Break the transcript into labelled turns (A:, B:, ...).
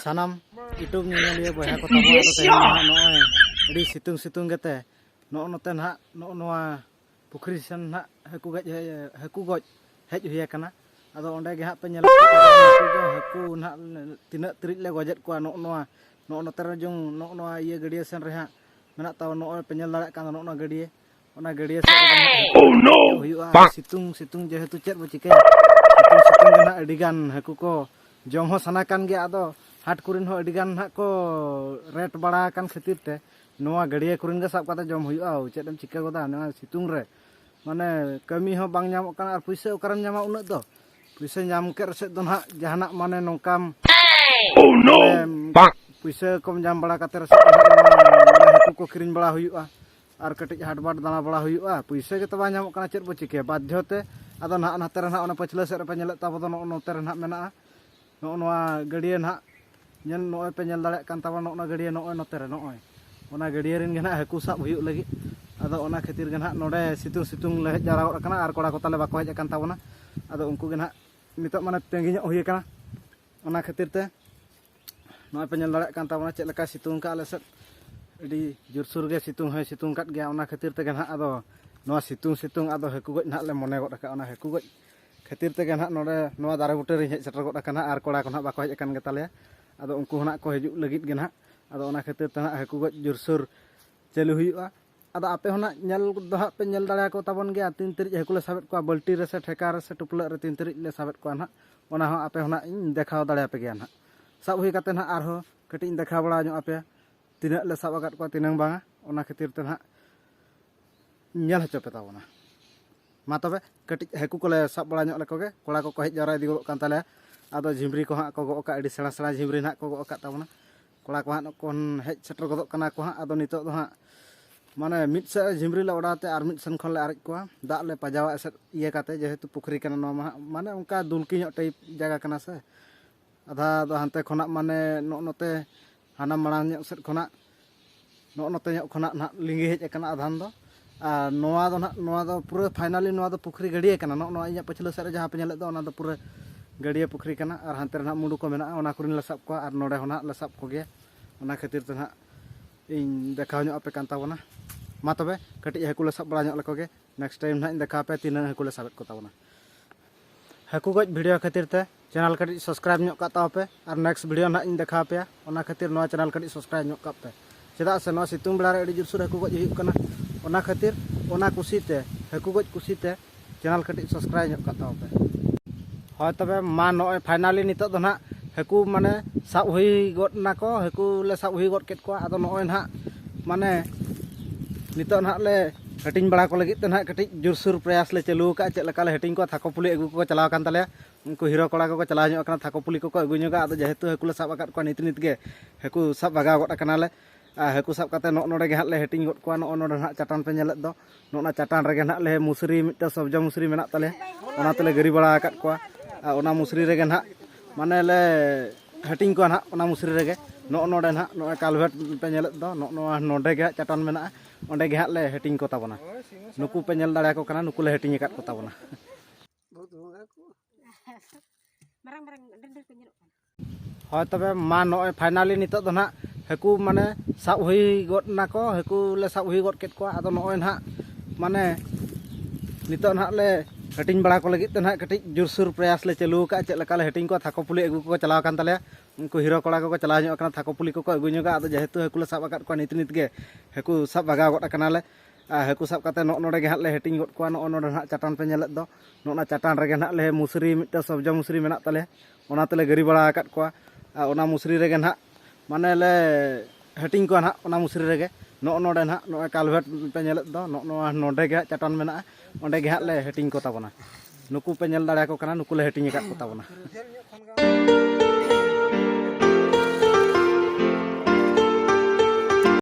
A: Sanam itu nyeliya boya ko tabo ato teh noy adi situng gete note na noa pukri sen na haku goj hej huya kana ado onde ge ha pe nyel haku na tinak trik le gojet ko noa note rajung noa iya gadia sen reha menak taw noy penyel darak kan noa gadia ona gadia sen oh no situng jehetu chet bo cike situng gena adigan haku ko jom ho sanakan ge ado हाट कुरिन हो अडिगान हा को rate बड़ा कान खातिर ते नोआ गड़िया कुरिन गे साब काते जम हुयुआ चेदम चिका गोदा नोआ सितुंग रे माने कमी हो बांग ᱧᱟᱢᱚᱜ ᱠᱟᱱᱟ ᱟᱨ ᱯᱩᱭᱥᱟᱹ ᱚᱠᱟᱨᱮᱢ ᱧᱟᱢᱟ ᱩᱱᱟᱹᱜ ᱫᱚ ᱯᱩᱭᱥᱟᱹ ᱧᱟᱢ ᱠᱮ ᱨᱮᱥᱮ ᱫᱚ ᱱᱟᱜ ᱡᱟᱦᱟᱱᱟᱜ ᱢᱟᱱᱮ ᱱᱚᱝᱠᱟᱢ ᱯᱩᱭᱥᱟᱹ ᱠᱚᱢ ᱧᱟᱢ ᱵᱟᱲᱟ ᱠᱟᱛᱮ ᱨᱮᱥᱮ ᱦᱟᱹᱠᱩ ᱠᱚ ᱠᱤᱨᱤᱧ ᱵᱟᱲᱟ ᱦᱩᱭᱩᱜᱼᱟ ᱟᱨ ᱠᱟᱹᱴᱤᱡ ᱦᱟᱴ ᱵᱟᱴ ᱫᱟᱬᱟ ᱵᱟᱲᱟ ᱦᱩᱭᱩᱜᱼᱟ ᱯᱩᱭᱥᱟᱹ ᱜᱮ ᱛᱚ ᱵᱟᱝ ᱧᱟᱢᱚᱜ ᱠᱟᱱᱟ ᱪᱮᱫ ᱵᱚ ᱪᱤᱠᱟᱹᱭᱟ ᱵᱟᱫᱽᱫᱷᱚ ᱛᱮ ᱟᱫᱚ ᱱᱟᱜ ᱱᱟᱛᱮ ᱨᱮ ᱱᱟᱜ ᱚᱱᱟ ᱯᱟᱪᱷᱞᱟᱹ ᱥᱮᱫ ᱨᱮ ᱯᱮ ᱧᱮᱞᱮᱫ ᱛᱟᱵᱚ ᱫᱚ ᱱᱚᱛᱮ ᱨᱮ ᱱᱟᱜ ᱢᱮᱱᱟᱜᱼᱟ ᱱᱚᱣᱟ ᱜᱟᱹᱰᱤᱭᱟᱹ ᱱᱟᱜ ñen noy pe ñel daᱲᱮᱜ kan tawa noa gaడిya noy note re noy ona gaडिया rin ge na haku sab huyuk lagi ado ona khatir ge na node situng le hej jara god kana ar kora ko tale bako hej kan tabona ado unku ge na nitok mane tengi ñok huye kana ona khatir te noy pe ñel daᱲᱮᱜ kan tabona chet leka situng ka ale set adi jursur ge situng hoy situng kat ge ona khatir te ge na ado noa situng ado haku goj na le mone god ka ona haku goj khatir te ge na node noa dare buter rin hej setter god kana ar kora ko na bako hej kan ge tale ado unku hona ko hijuk lagit ge na ado ona khatir te na haku goj jursur chalu huyu'a ado ape hona nyel do ha pe nyel daᱲᱮ ko tabon ge tin tiri haku le sabet ko balti re se theka re se tupla re tin tiri le sabet ko na ona ho ape hona इन देखाव दाड़े पे ge na sab hui kate na arho kati इन देखा बड़ा ñok ape tinak le sab akat ko tinang banga ona khatir te na nyel hocho pe tabona ma tobe kati haku ko le sab bड़ा ñok le ko ge kola ko hej jara idi go kan tale ado झिमरी को हा को गो का अडी सेड़ा सेड़ा झिमरी ना को गो का ताबना कोड़ा को हा कोन हेज सेटर गदो कना को हा ado नितो दो हा माने मिट से झिमरी ले ओडाते आर मिट सन खन ले आरज को दाग ले पजावा एसे इये काते जेहेतु पुखरी कना नो माने उनका दुलकी ñok टाइप जगह कना से आधा दो हानते खना माने नोते हाना मणांग ñok सेट खना नोते ñok खना ना लिंगी हेज कना आधान दो आ नोआ दो पूरा फाइनली नोआ दो पुखरी गड़िया कना नोआ इया पछले से जहां पे नेले दो ओना दो पूरा गाड़िया पुखरी कना और हानते ना मुंडू को मेना ओना कुरिन लसाब को और नोडे होना लसाब को गे ओना खातिर ते ना इन देखाव ñok पे कान ताबना मा तबे कटिज हाकु लसाब बड़ा ñok लको गे नेक्स्ट टाइम ना इन देखा पे तीन हाकु लसाब को ताबना हाकु गज वीडियो खातिर ते चैनल कटिज सब्सक्राइब ñok का ताव पे और नेक्स्ट वीडियो ना इन देखा पे ओना खातिर नोआ चैनल कटिज सब्सक्राइब ñok का पे चेदा से नोआ सितुंग बेला रे अडी जुरसुर हाकु गज हुयुक कना ओना खातिर ओना कुसी ते हाकु गज कुसी ते चैनल कटिज सब्सक्राइब ñok का ताव पे হয় তবে মা নয় ফাইনালি নিতো তো না হাকু মানে সাব হই গড না কো হাকু ले সাব হই গড কেট को আদো নয় না মানে নিতো না ले हटिंग बड़ा को लगित ना कटिज जुरसुर प्रयास ले चालू का चेक लका ले हटिंग को थाको पुली अगु को चलाव कान तले उनको हीरो कोड़ा को चलाव ñok kana थाको पुली को अगु ñoga आदो जेहेतु हाकु ले साब आकात को नित गे हाकु साब बागा गड kana ले हाकु साब काते नोडे गे हात ले हटिंग गड को नोडे ना चटान पे नेलेत दो नोना चटान रे गे ना ले मुसरी मिटा सब्जा मुसरी मेना तले ओना तले गरी बड़ा आकात को ओना मुसरी रे गे ना माने ले हटिंग को ना ओना मुसरी रे गे नोडे ना नो कालवेट पे नेलेत दो नोडे गे चटान मेना ओंडे गे हात ले हटिंग को ताबना नुकु पे नेल दाड़े को kana नुकु ले हटिंग आकात को ताबना হয় তবে মা নয় ফাইনালি নিতো তো না হাকু মানে সাব হই গড না को হাকু ले साब हई गड केट को आदो नय ना माने नितो ना ले हटिंग बड़ा को लगित ना कटिज जुरसुर प्रयास ले चालू का चेक लका ले हटिंग को थाको पुली अगु को चलाव कान तले उनको हीरो कोड़ा को चलाव ñok kana थाको पुली को अगु ñoga आदो जेहेतु हाकु ले साब आकात को नित गे हाकु साब बागा गड kana ले हाकु साब काते नोडे गे हात ले हटिंग गड को नोडे ना चटान पे नेलेत दो नोना चटान रे गे ना ले मुसरी मिटा सब्जा मुसरी मेना तले ओना तले गरी बड़ा आकात को ओना मुसरी रे गे ना माने ले हटिंग को ना ओना मुसरी रे गे नोडे ना नो कालवेट पे नेलेत दो नोडे गे चटान मेना ओंडे गे हात ले हटिंग को ताबना नुकु पे नेल दाड़े को kana नुकु ले हटिंग आकात को ताबना